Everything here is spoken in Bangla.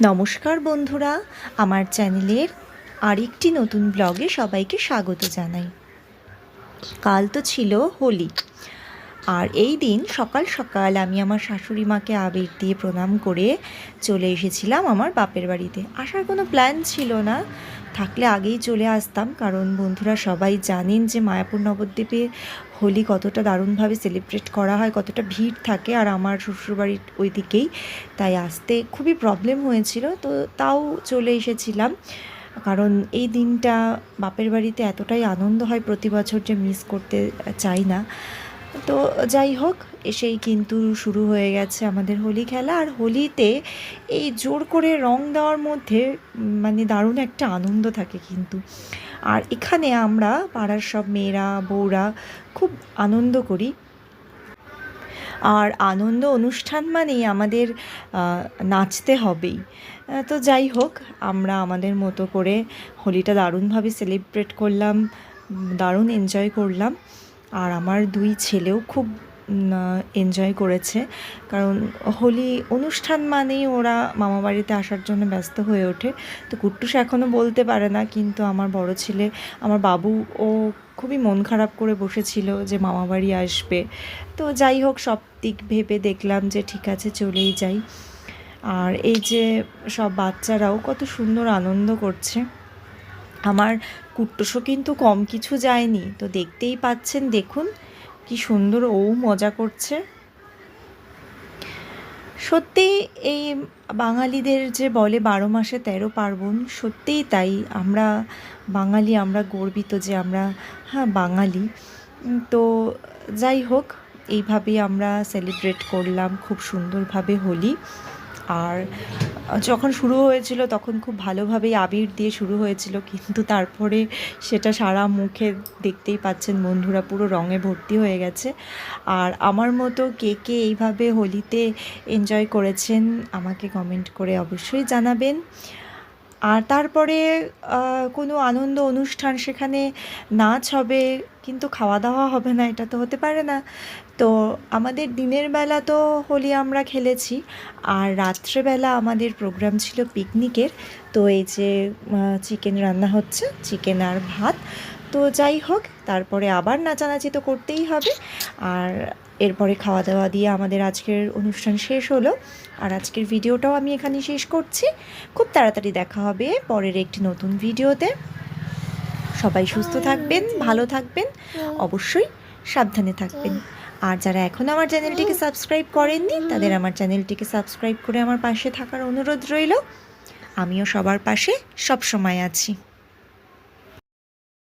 নমস্কার বন্ধুরা, আমার চ্যানেলের আরেকটি নতুন ব্লগে সবাইকে স্বাগত জানাই। কাল তো ছিল হোলি, আর এই দিন সকাল সকাল আমি আমার শাশুড়ি মাকে আবির দিয়ে প্রণাম করে চলে এসেছিলাম আমার বাপের বাড়িতে। আসার কোনো প্ল্যান ছিল না, থাকলে আগেই চলে আসতাম, কারণ বন্ধুরা সবাই জানেন যে মায়াপুর নবদ্বীপে হোলি কতটা দারুণভাবে সেলিব্রেট করা হয়, কতটা ভিড় থাকে, আর আমার শ্বশুরবাড়ির ওই দিকেই, তাই আসতে খুবই প্রবলেম হয়েছিল। তো তাও চলে এসেছিলাম, কারণ এই দিনটা বাপের বাড়িতে এতটাই আনন্দ হয় প্রতি বছর যে মিস করতে চাই না। তো যাই হোক, এসেই কিন্তু শুরু হয়ে গেছে আমাদের হোলি খেলা। আর হোলিতে এই জোর করে রং দেওয়ার মধ্যে মানে দারুণ একটা আনন্দ থাকে কিন্তু। আর এখানে আমরা পাড়ার সব মেয়েরা বউরা খুব আনন্দ করি। আর আনন্দ অনুষ্ঠান মানেই আমাদের নাচতে হবেই। তো যাই হোক, আমরা আমাদের মতো করে হোলিটা দারুণভাবে সেলিব্রেট করলাম, দারুণ এনজয় করলাম। আর আমার দুই ছেলেও খুব এনজয় করেছে, কারণ হোলি অনুষ্ঠান মানেই ওরা মামাবাড়িতে আসার জন্য ব্যস্ত হয়ে ওঠে। তো কুট্টুস এখনও বলতে পারে না, কিন্তু আমার বড় ছেলে, আমার বাবু, ও খুবই মন খারাপ করে বসেছিল যে মামাবাড়ি আসবে। তো যাই হোক, সব দিক ভেবে দেখলাম যে ঠিক আছে, চলেই যাই। আর এই যে সব বাচ্চারাও কত সুন্দর আনন্দ করছে। আমার কুট্টুসও কিন্তু কম কিছু যায়নি, তো দেখতেই পাচ্ছেন, দেখুন কি সুন্দর ও মজা করছে। সত্যি এই বাঙালিদের যে বলে 12 মাসে 13 পার্বণ, সত্যিই তাই। আমরা বাঙালি, আমরা গর্বিত যে আমরা বাঙালি। তো যাই হোক, এইভাবেই আমরা সেলিব্রেট করলাম খুব সুন্দরভাবে হোলি। আর যখন শুরু হয়েছিল তখন খুব ভালোভাবেই আবির দিয়ে শুরু হয়েছিল, কিন্তু তারপরে সেটা সারা মুখে দেখতেই পাচ্ছেন বন্ধুরা, পুরো রঙে ভর্তি হয়ে গেছে। আর আমার মতো কে কে এইভাবে হোলিতে এনজয় করেছেন আমাকে কমেন্ট করে অবশ্যই জানাবেন। আর তারপরে কোনো আনন্দ অনুষ্ঠান, সেখানে নাচ হবে কিন্তু খাওয়া দাওয়া হবে না, এটা তো হতে পারে না। তো আমাদের দিনের বেলা তো হোলি আমরা খেলেছি, আর রাত্রেবেলা আমাদের প্রোগ্রাম ছিল পিকনিকের। তো এই যে চিকেন রান্না হচ্ছে, চিকেন আর ভাত। তো যাই হোক, তারপরে আবার নাচানাচি তো করতেই হবে। আর এরপরে খাওয়া দাওয়া দিয়ে আমাদের আজকের অনুষ্ঠান শেষ হলো। আর আজকের ভিডিওটাও আমি এখানে শেষ করছি। খুব তাড়াতাড়ি দেখা হবে পরের একটি নতুন ভিডিওতে। সবাই সুস্থ থাকবেন, ভালো থাকবেন, অবশ্যই সাবধানে থাকবেন। আর যারা এখনও আমার চ্যানেলটিকে সাবস্ক্রাইব করেননি, তাদের আমার চ্যানেলটিকে সাবস্ক্রাইব করে আমার পাশে থাকার অনুরোধ রইল। আমিও সবার পাশে সব সময় আছি।